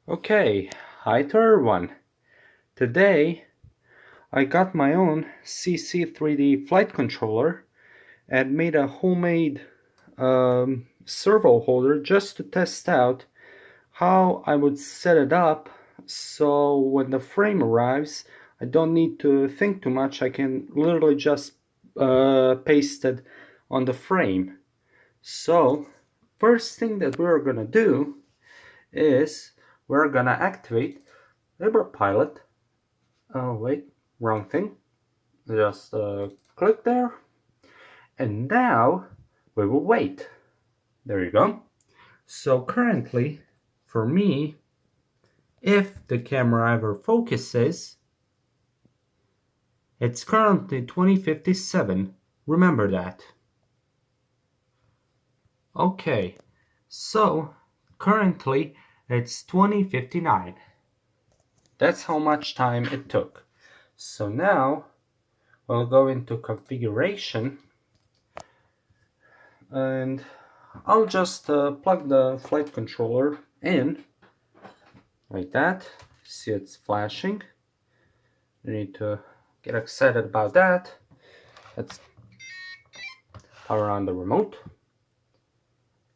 Okay, hi to everyone. Today I got my own CC3D flight controller and made a homemade servo holder just to test out how I would set it up so when the frame arrives I don't need to think too much. I can literally just paste it on the frame. So first thing that we're gonna do is we're gonna activate Libre Pilot. Oh wait, wrong thing. Just click there. And now we will wait. There you go. So currently, for me, if the camera ever focuses, it's currently 2057. Remember that. Okay, so currently it's 2059. That's how much time it took. So now we'll go into configuration and I'll just plug the flight controller in like that. See, it's flashing. You need to get excited about that. Let's power on the remote.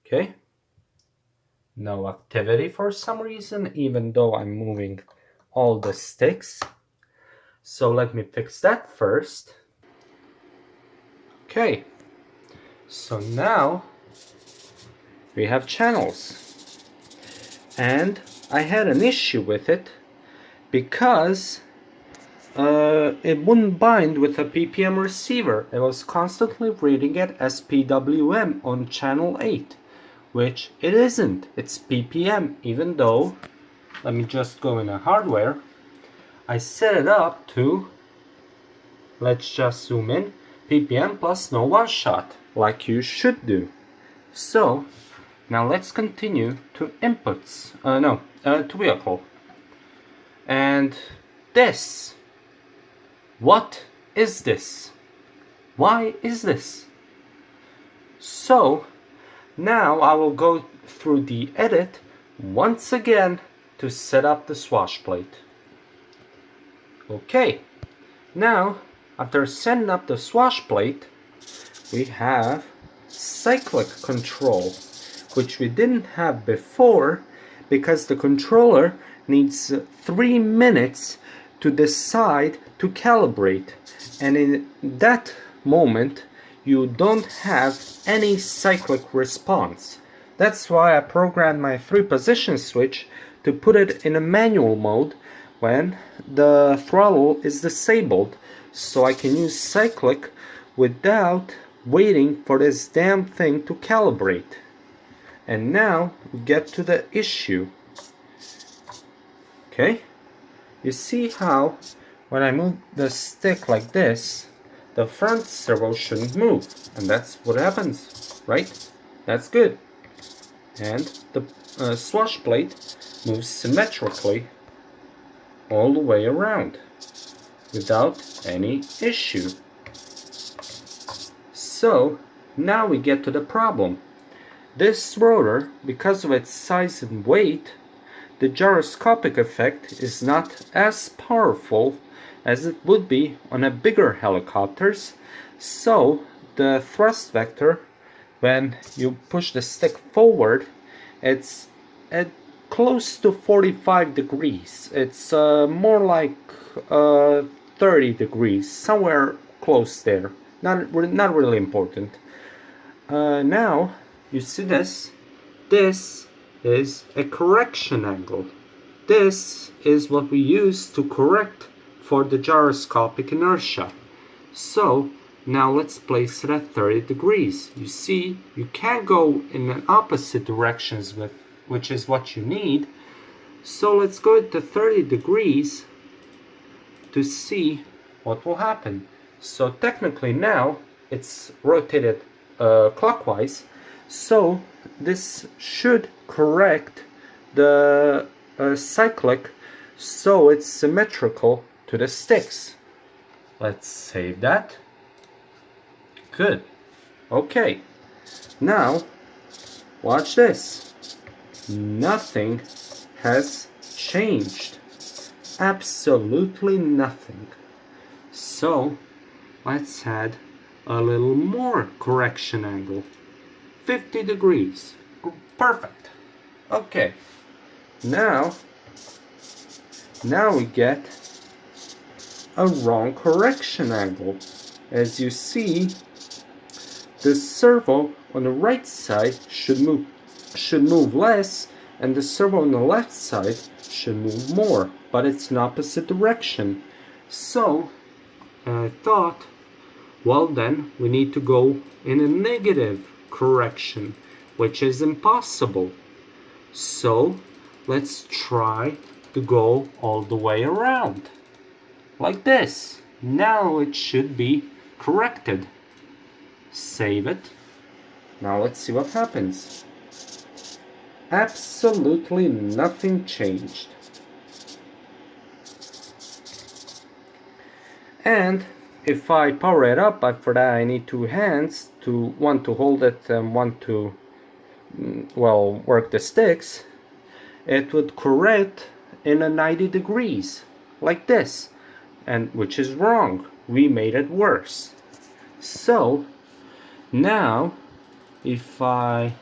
Okay. No activity for some reason, even though I'm moving all the sticks. So let me fix that first. Okay. So now we have channels. And I had an issue with it because it wouldn't bind with a PPM receiver. It was constantly reading it as PWM on channel 8, which it isn't. It's PPM, even though, let me just go in a hardware. I set it up to, let's just zoom in, PPM plus no one shot, like you should do. So now let's continue to inputs, to vehicle. And this, what is this? Why is this? So now I will go through the edit once again to set up the swash plate. Okay, now after setting up the swash plate, we have cyclic control, which we didn't have before because the controller needs 3 minutes to decide to calibrate, and in that moment you don't have any cyclic response. That's why I programmed my 3-position switch to put it in a manual mode when the throttle is disabled, so I can use cyclic without waiting for this damn thing to calibrate. And now we get to the issue. Okay, you see how when I move the stick like this, the front servo shouldn't move, and that's what happens, right? That's good. And the swash plate moves symmetrically all the way around without any issue. So now we get to the problem. This rotor, because of its size and weight, the gyroscopic effect is not as powerful as it would be on a bigger helicopters. So the thrust vector, when you push the stick forward, it's at close to 45 degrees. It's more like 30 degrees, somewhere close there. Not really important. Now you see this. This is a correction angle. This is what we use to correct for the gyroscopic inertia. So now let's place it at 30 degrees. You see, you can't go in the opposite directions with, which is what you need. So let's go to 30 degrees to see what will happen. So technically now it's rotated clockwise, so this should correct the cyclic so it's symmetrical to the sticks. Let's save that. Good. Okay, now watch this. Nothing has changed. Absolutely nothing. So let's add a little more correction angle. 50 degrees. Perfect. Okay. Now we get a wrong correction angle. As you see, the servo on the right side should move less, and the servo on the left side should move more, but it's in opposite direction. So I thought, well then, we need to go in a negative correction, which is impossible. So let's try to go all the way around. Like this. Now it should be corrected. Save it. Now let's see what happens. Absolutely nothing changed. And if I power it up, for that I need two hands, one to hold it and one to, well, work the sticks. It would correct in a 90 degrees, like this, and which is wrong. We made it worse. So now if I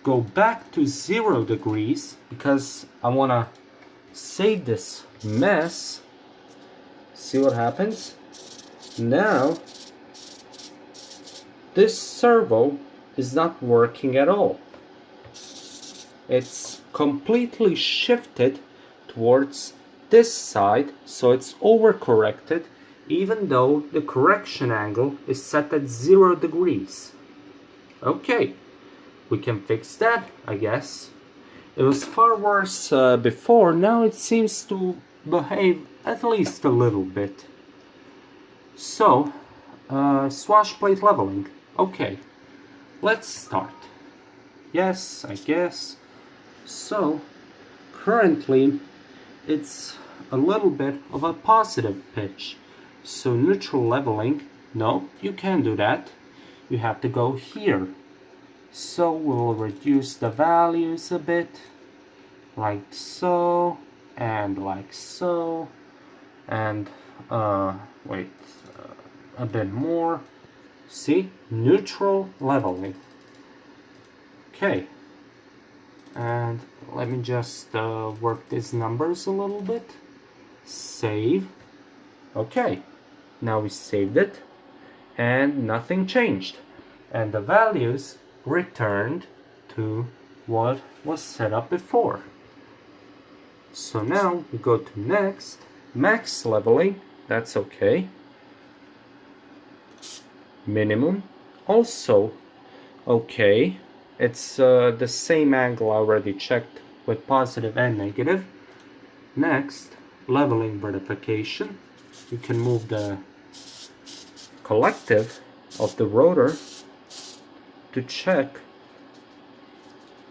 go back to 0 degrees, because I want to save this mess, see what happens. Now this servo is not working at all. It's completely shifted towards this side, so it's overcorrected, even though the correction angle is set at 0 degrees. Okay, we can fix that, I guess. It was far worse before. Now it seems to behave at least a little bit. So, swash plate leveling. Okay, let's start. Yes, I guess. So, currently it's a little bit of a positive pitch. So neutral leveling, no, you can't do that. You have to go here. So we'll reduce the values a bit, like so, and like so, and a bit more. See, neutral leveling. Okay, and let me just work these numbers a little bit. Save. Okay, now we saved it, and nothing changed, and the values returned to what was set up before. So now we go to next, max leveling. That's okay. Minimum, also okay. It's the same angle I already checked with positive and negative. Next, leveling verification. You can move the collective of the rotor to check,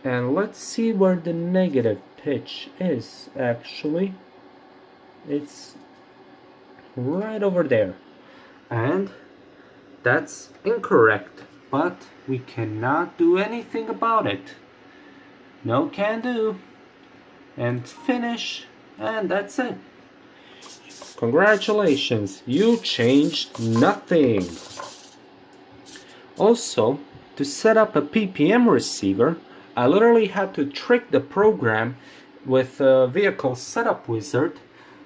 and let's see where the negative pitch is. Actually, it's right over there, and that's incorrect, but we cannot do anything about it. No can do. And finish, and that's it. Congratulations, you changed nothing. Also, to set up a PPM receiver, I literally had to trick the program with a vehicle setup wizard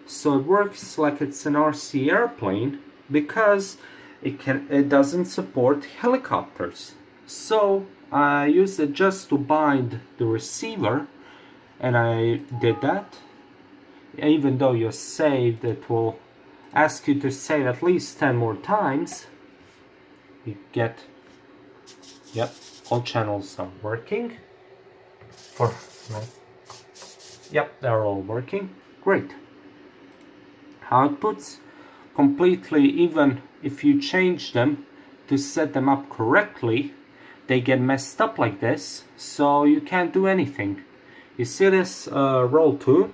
so it works like it's an RC airplane, because it doesn't support helicopters. So I used it just to bind the receiver, and I did that. Even though you're saved, it will ask you to save at least 10 more times. You get, yep, all channels are working. Yep, they're all working. Great. Outputs completely, even if you change them to set them up correctly, they get messed up like this, so you can't do anything. You see this roll 2?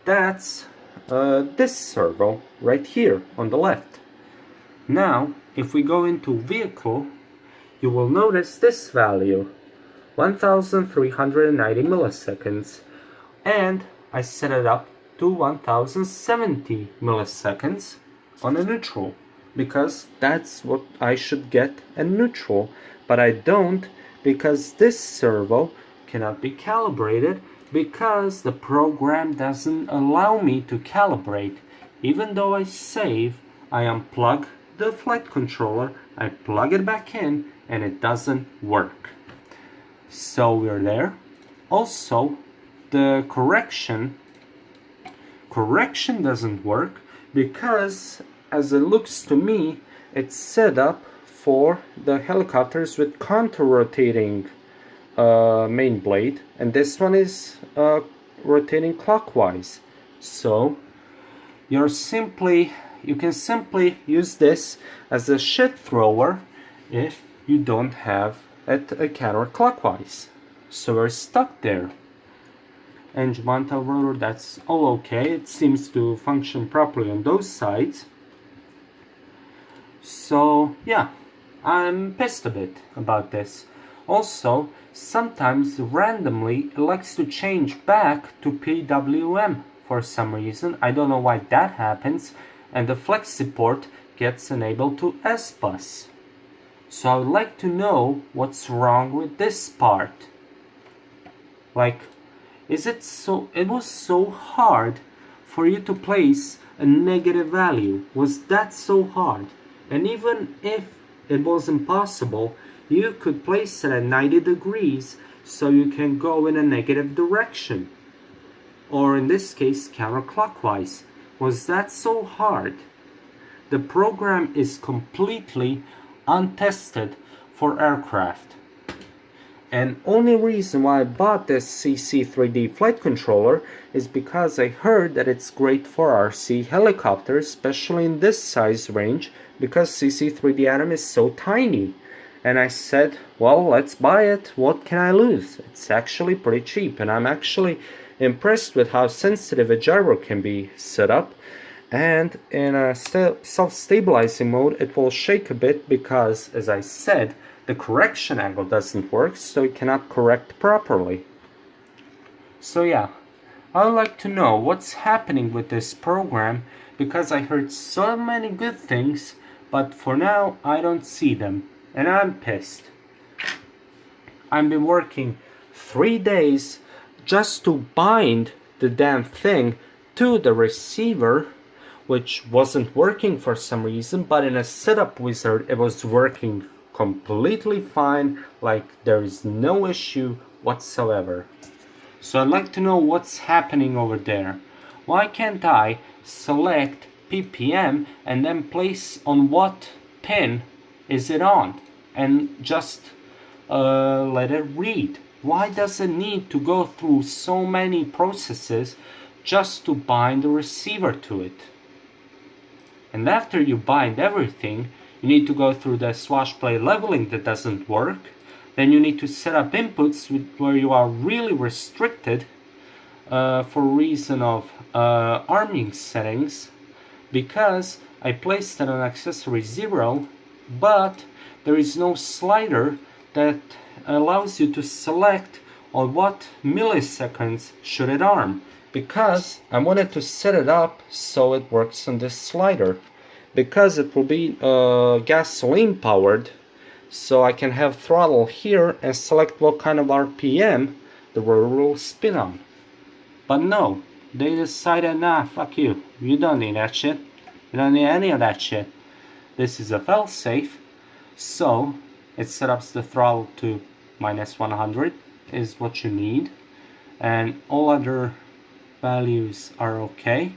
That's this servo right here on the left. Now, if we go into vehicle, you will notice this value, 1390 milliseconds, and I set it up to 1070 milliseconds on a neutral, because that's what I should get in neutral, but I don't, because this servo cannot be calibrated because the program doesn't allow me to calibrate. Even though I save, I unplug the flight controller, I plug it back in, and it doesn't work. So we're there. Also, the correction doesn't work because, as it looks to me, it's set up for the helicopters with counter-rotating main blade, and this one is rotating clockwise. So you can simply use this as a shit thrower if you don't have it counterclockwise. So we're stuck there. Engine mount rotor, that's all okay. It seems to function properly on those sides. So yeah, I'm pissed a bit about this. Also, sometimes randomly it likes to change back to PWM for some reason. I don't know why that happens, and the flexi port gets enabled to S-Bus. So I would like to know what's wrong with this part. Like, it was so hard for you to place a negative value? Was that so hard? And even if it was impossible, you could place it at 90 degrees so you can go in a negative direction. Or in this case, counterclockwise. Was that so hard? The program is completely untested for aircraft. And only reason why I bought this CC3D flight controller is because I heard that it's great for RC helicopters, especially in this size range, because CC3D Atom is so tiny. And I said, well, let's buy it, what can I lose? It's actually pretty cheap, and I'm actually impressed with how sensitive a gyro can be set up. And in a self-stabilizing mode, it will shake a bit because, as I said, the correction angle doesn't work, so it cannot correct properly. So yeah, I would like to know what's happening with this program, because I heard so many good things, but for now I don't see them, and I'm pissed. I've been working 3 days just to bind the damn thing to the receiver, which wasn't working for some reason, but in a setup wizard it was working completely fine, like there is no issue whatsoever. So I'd like to know what's happening over there. Why can't I select ppm and then place on what pin is it on and just let it read? Why does it need to go through so many processes just to bind the receiver to it? And after you bind everything, you need to go through the swashplate leveling that doesn't work. Then you need to set up inputs where you are really restricted for reason of arming settings, because I placed it on accessory 0, but there is no slider that allows you to select on what milliseconds should it arm, because I wanted to set it up so it works on this slider, because it will be gasoline powered, so I can have throttle here and select what kind of RPM the rotor will spin on. But no, they decided, nah, fuck you, you don't need that shit, you don't need any of that shit. This is a failsafe, so it set up the throttle to -100 is what you need, and all other values are okay.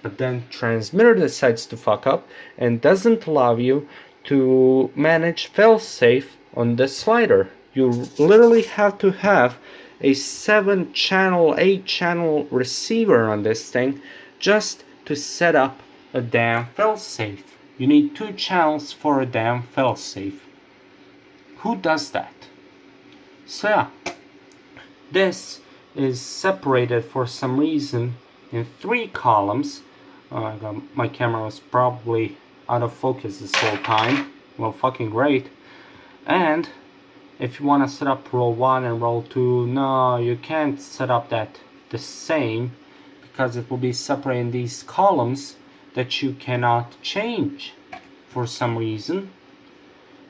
But then transmitter decides to fuck up and doesn't allow you to manage failsafe on the slider. You literally have to have a 7-channel, 8-channel receiver on this thing just to set up a damn failsafe. You need 2 channels for a damn failsafe. Who does that? So yeah, this is separated for some reason in 3 columns. My camera was probably out of focus this whole time. Well, fucking great. And if you want to set up roll 1 and roll 2, no, you can't set up that the same, because it will be separate in these columns that you cannot change for some reason.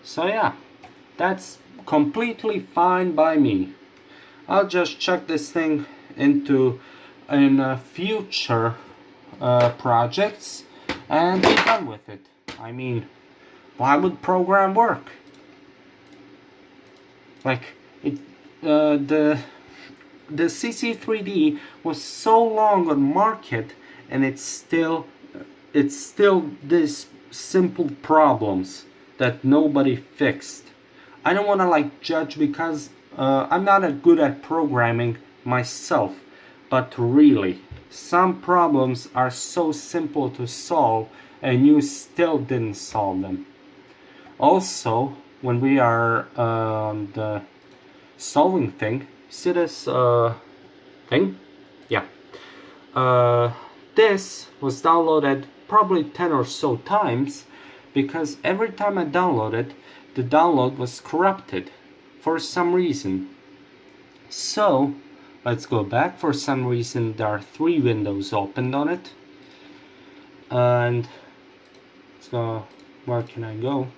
So yeah, that's completely fine by me. I'll just chuck this thing into in future projects and be done with it. I mean, why would program work? Like it, the CC3D was so long on market, and it's still this simple problems that nobody fixed. I don't want to like judge, because I'm not as good at programming myself, but really some problems are so simple to solve and you still didn't solve them. Also, when we are the solving thing, see this thing? Yeah. This was downloaded probably 10 or so times, because every time I downloaded, the download was corrupted for some reason. So let's go back. For some reason there are 3 windows opened on it, and so where can I go?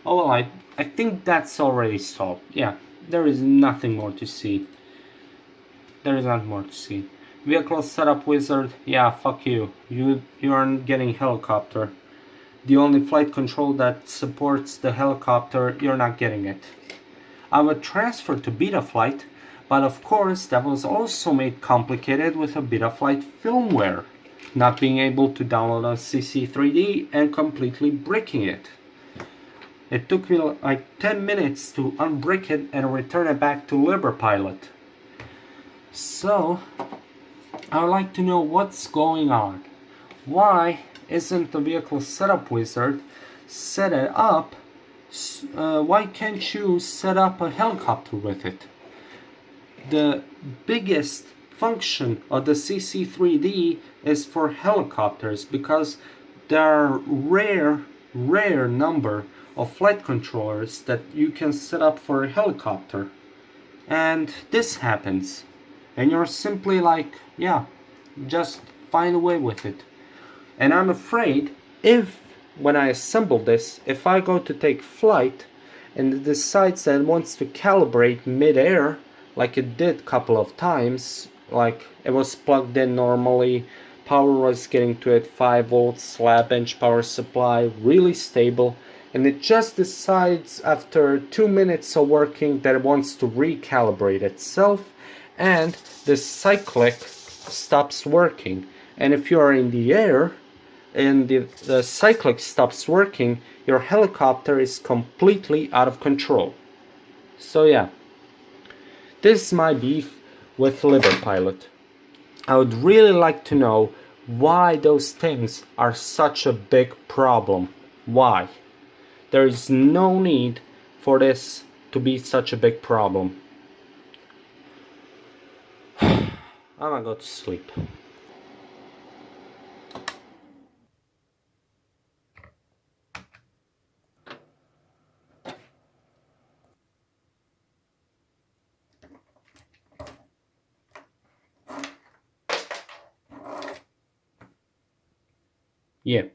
Oh well, I think that's already solved. Yeah, there is nothing more to see. There is not more to see. Vehicle setup wizard, yeah, fuck you. You aren't getting helicopter. The only flight control that supports the helicopter, you're not getting it. I would transfer to Betaflight, but of course that was also made complicated with a Betaflight firmware, not being able to download on CC3D and completely bricking it. It took me like 10 minutes to unbrick it and return it back to Libre pilot. So I would like to know what's going on. Why isn't the vehicle setup wizard set it up? Why can't you set up a helicopter with it? The biggest function of the CC3D is for helicopters, because there are rare number of flight controllers that you can set up for a helicopter, and this happens, and you're simply like, yeah, just find a way with it. And I'm afraid, if when I assemble this, if I go to take flight and it decides that it wants to calibrate mid-air, like it did a couple of times, like it was plugged in normally, power was getting to it, 5 volts, slab bench power supply, really stable, and it just decides after 2 minutes of working that it wants to recalibrate itself, and the cyclic stops working. And if you are in the air and the cyclic stops working, your helicopter is completely out of control. So yeah, this is my beef with Libre pilot. I would really like to know why those things are such a big problem. Why? There is no need for this to be such a big problem. I'm gonna go to sleep. Yeah.